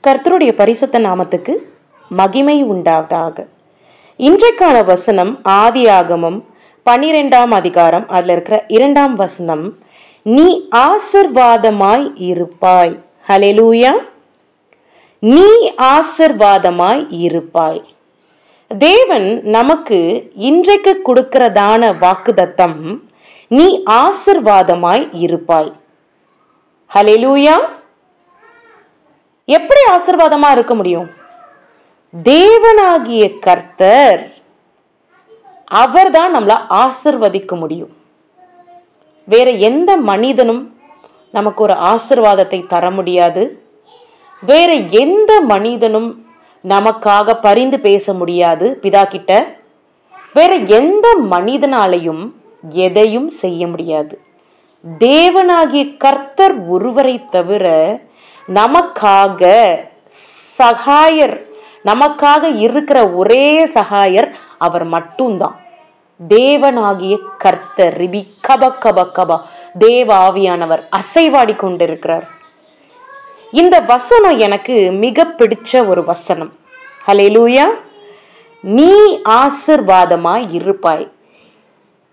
கர்த்தருடைய பரிசுத்த நாமத்துக்கு மகிமை உண்டாவதாக. இன்றைக்கான வசனம் ஆதியாகமம் 12ஆம் அதிகாரம், அதில் இருக்கிற 2ஆம் வசனம். நீ ஆசீர்வாதமாய் இருப்பாய். ஹல்லேலூயா. நீ ஆசீர்வாதமாய் இருப்பாய். தேவன் நமக்கு இன்றைக்கு கொடுக்கிறதான வாக்குத்தத்தம், நீ ஆசீர்வாதமாய் இருப்பாய். ஹல்லேலூயா. எப்படி ஆசீர்வாதமா இருக்க முடியும்? தேவனாகிய கர்த்தர் அவர்தான் நம்மளை ஆசீர்வதிக்க முடியும். வேற எந்த மனிதனும் நமக்கு ஒரு ஆசீர்வாதத்தை தர முடியாது. வேற எந்த மனிதனும் நமக்காக பரிந்து பேச முடியாது பிதா கிட்ட. வேற எந்த மனிதனாலையும் எதையும் செய்ய முடியாது. தேவனாகிய கர்த்தர் ஒருவரை தவிர நமக்காக சகாயர், நமக்காக இருக்கிற ஒரே சகாயர் அவர் மட்டும்தான். தேவனாகிய கர்த்தர் ரிபி கப கப கபா, தேவ ஆவியானவர் அசைவாடி கொண்டிருக்கிறார். இந்த வசனம் எனக்கு மிக பிடிச்ச ஒரு வசனம். ஹல்லேலூயா. நீ ஆசீர்வாதமாய் இருப்பாய்.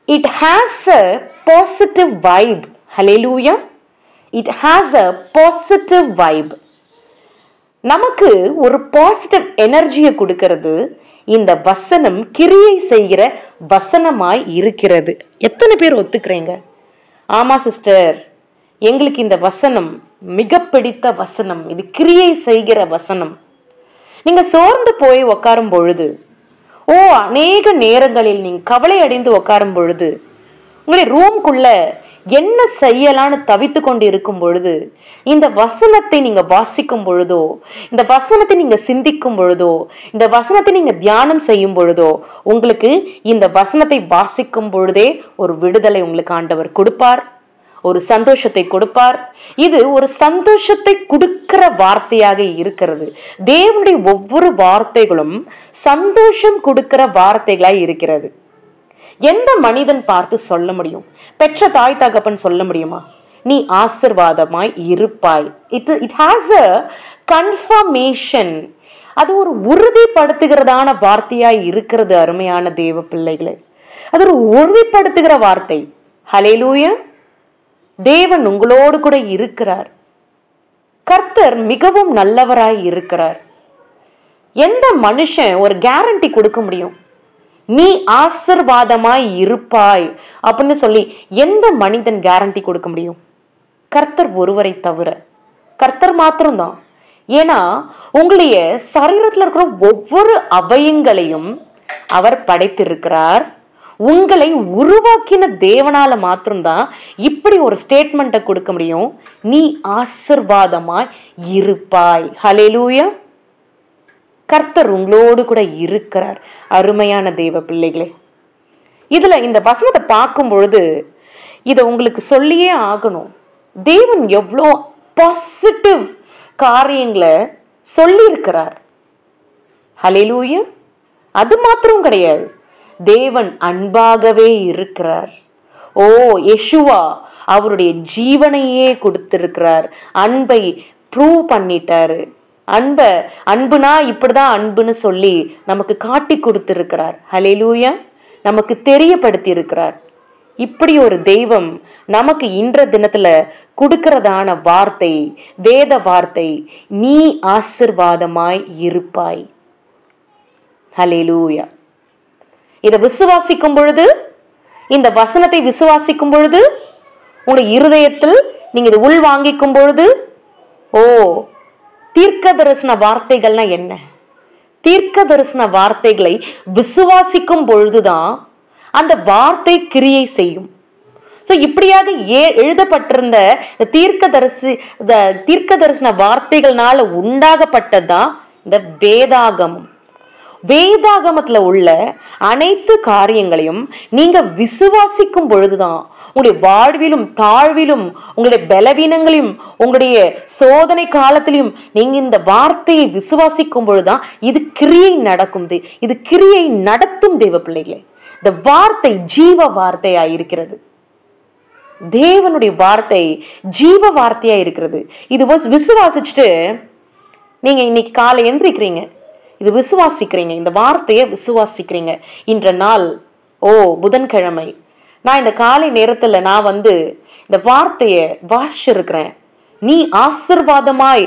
It has a positive vibe. Hallelujah. It has a positive vibe. நமக்கு ஒரு பாசிட்டிவ் எனர்ஜியை கொடுக்கிறது இந்த வசனம், கிரியை செய்கிற வசனமாய் இருக்கிறது. எத்தனை பேர் ஒத்துக்கிறீங்க? ஆமா சிஸ்டர், எங்களுக்கு இந்த வசனம் மிக பிடித்த வசனம், இது கிரியை செய்கிற வசனம். நீங்க சோர்ந்து போய் உட்காரும் பொழுது, அநேக நேரங்களில் நீங்க கவலை அடைந்து உட்காரும் பொழுது, உங்களுடைய ரூம்குள்ள என்ன செய்யலான்னு தவித்து கொண்டு இருக்கும் பொழுது, இந்த வசனத்தை நீங்க வாசிக்கும் பொழுதோ, இந்த வசனத்தை நீங்க சிந்திக்கும் பொழுதோ, இந்த வசனத்தை நீங்க தியானம் செய்யும் பொழுதோ, உங்களுக்கு இந்த வசனத்தை வாசிக்கும் பொழுதே ஒரு விடுதலை உங்களுக்கு ஆண்டவர் கொடுப்பார், ஒரு சந்தோஷத்தை கொடுப்பார். இது ஒரு சந்தோஷத்தை கொடுக்கிற வார்த்தையாக இருக்கிறது. தேவனுடைய ஒவ்வொரு வார்த்தைகளும் சந்தோஷம் கொடுக்கிற வார்த்தைகளாய் இருக்கிறது. எந்த மனிதன் பார்த்து சொல்ல முடியும்? பெற்ற தாய் தகப்பன் சொல்ல முடியுமா? நீ ஆசீர்வாதமாய் இருப்பாய். It has a confirmation. அது ஒரு உறுதிப்படுத்துகிறதான வார்த்தையாய் இருக்கிறது. அருமையான தேவ பிள்ளைகளே, அது ஒரு உறுதிப்படுத்துகிற வார்த்தை. ஹல்லேலூயா. தேவன் உங்களோடு கூட இருக்கிறார். கர்த்தர் மிகவும் நல்லவராய் இருக்கிறார். எந்த மனுஷன் ஒரு கேரண்டி கொடுக்க முடியும்? நீ ஆசீர்வாதமாய் இருப்பாய் அப்படின்னு சொல்லி எந்த மனிதன் கேரண்டி கொடுக்க முடியும்? கர்த்தர் ஒருவரை தவிர. கர்த்தர் மாத்திரம்தான். ஏன்னா உங்களுடைய சரீரத்தில் இருக்கிற ஒவ்வொரு அவயங்களையும் அவர் படைத்திருக்கிறார். உங்களை உருவாக்கின தேவனால மாத்திரம்தான் இப்படி ஒரு ஸ்டேட்மெண்ட்டை கொடுக்க முடியும். நீ ஆசீர்வாதமாய் இருப்பாய். ஹல்லேலூயா. கர்த்தர் உங்களோடு கூட இருக்கிறார். அருமையான தேவ பிள்ளைகளே, இதுல இந்த வசனத்தை பார்க்கும் பொழுது இதை உங்களுக்கு சொல்லியே ஆகணும். தேவன் எவ்வளோ பாசிட்டிவ் காரியங்களை சொல்லி இருக்கிறார். ஹல்லேலூயா. அது மாத்திரம் கிடையாது, தேவன் அன்பாகவே இருக்கிறார். யெஷுவா அவருடைய ஜீவனையே கொடுத்திருக்கிறார். அன்பை ப்ரூவ் பண்ணிட்டாரு. அன்புனா இப்படிதான் அன்புன்னு சொல்லி நமக்கு காட்டி கொடுத்திருக்கிறார். ஹல்லேலூயா. நமக்கு தெரியப்படுத்தி இருக்கிறார். இப்படி ஒரு தெய்வம் நமக்கு இன்ற தினத்துல கொடுக்கிறதான வார்த்தை, வேத வார்த்தை, நீ ஆசீர்வாதமாய் இருப்பாய். ஹல்லேலூயா. இதை விசுவாசிக்கும் பொழுது, இந்த வசனத்தை விசுவாசிக்கும் பொழுது, உங்களுடைய இருதயத்தில் நீங்க இதை உள் வாங்கிக்கும் பொழுது, தீர்க்க தரிசன வார்த்தைகள்னா என்ன? தீர்க்க தரிசன வார்த்தைகளை விசுவாசிக்கும் பொழுதுதான் அந்த வார்த்தை கிரியை செய்யும். இப்படியாக எழுதப்பட்டிருந்த தீர்க்க தரிசன வார்த்தைகள்னால உண்டாகப்பட்டதுதான் இந்த வேதாகமம். வேதாகமத்துல உள்ள அனைத்து காரியங்களையும் நீங்க விசுவாசிக்கும் பொழுதுதான் உங்களுடைய வாழ்விலும் தாழ்விலும், உங்களுடைய பலவீனங்களையும், உங்களுடைய சோதனை காலத்திலும் நீங்க இந்த வார்த்தையை விசுவாசிக்கும் பொழுதுதான் இது கிரியை நடக்கும். இது கிரியை நடத்தும் தேவ பிள்ளைகளே. இந்த வார்த்தை ஜீவ வார்த்தையா இருக்கிறது. தேவனுடைய வார்த்தை ஜீவ வார்த்தையா இருக்கிறது. இது விசுவாசிச்சுட்டு நீங்க இன்னைக்கு காலை எந்திரிக்கிறீங்க, இது விசுவாசிக்கிறீங்க, இந்த வார்த்தையை விசுவாசிக்கிறீங்க. இன்ற நாள் புதன்கிழமை, நான் இந்த காலை நேரத்துல நான் இந்த வார்த்தையை வாசிச்சிருக்கிறேன். நீ ஆசீர்வாதமாய்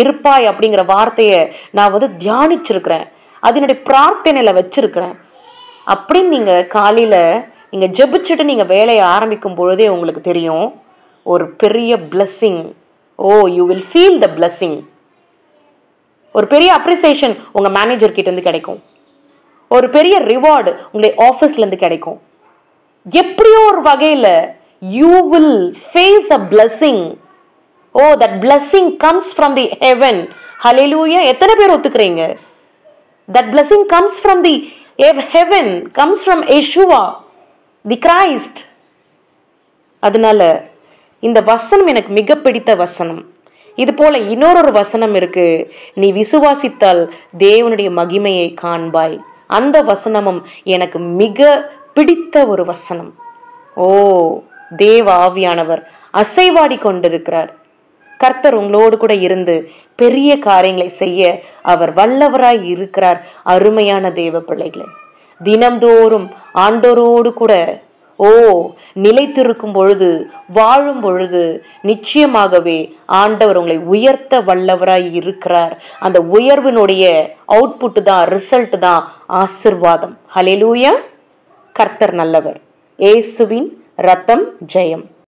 இருப்பாய் அப்படிங்கிற வார்த்தைய நான் தியானிச்சிருக்கிறேன், அதனுடைய பிரார்த்தனையில வச்சிருக்கிறேன் அப்படின்னு நீங்க காலையில நீங்க ஜெபிச்சுட்டு நீங்க வேலையை ஆரம்பிக்கும் பொழுதே உங்களுக்கு தெரியும் ஒரு பெரிய blessing. You will feel the blessing. ஒரு பெரிய அப்ரிசியேஷன் உங்க மேனேஜர் கிட்ட இருந்து கிடைக்கும், ஒரு பெரிய ரிவார்டு உங்களுடைய ஆபீஸ்ல இருந்து கிடைக்கும். எப்படியோ ஒரு வகையில you will face a blessing. that blessing comes from the heaven. Hallelujah. எத்தனை பேர் ஒத்துக்கிறீங்க? That blessing comes from the heaven, comes from Yeshua, the Christ. அதனால இந்த வசனம் எனக்கு மிக பிடித்த வசனம். இது போல இன்னொரு வசனம் இருக்கு, நீ விசுவாசித்தால் தேவனுடைய மகிமையை காண்பாய். அந்த வசனமும் எனக்கு மிக பிடித்த ஒரு வசனம். தேவ ஆவியானவர் அசைவாடி கொண்டிருக்கிறார். கர்த்தர் உங்களோடு கூட இருந்து பெரிய காரியங்களை செய்ய அவர் வல்லவராய் இருக்கிறார். அருமையான தேவ பிள்ளைகளை, தினம்தோறும் ஆண்டோரோடு கூட நிலைத்திருக்கும் பொழுது, வாழும் பொழுது நிச்சயமாகவே ஆண்டவர் உங்களை உயர்த்த வல்லவராய் இருக்கிறார். அந்த உயர்வினுடைய அவுட்புட் தான், ரிசல்ட் தான் ஆசீர்வாதம். ஹல்லேலூயா. கர்த்தர் நல்லவர். இயேசுவின் ரத்தம் ஜெயம்.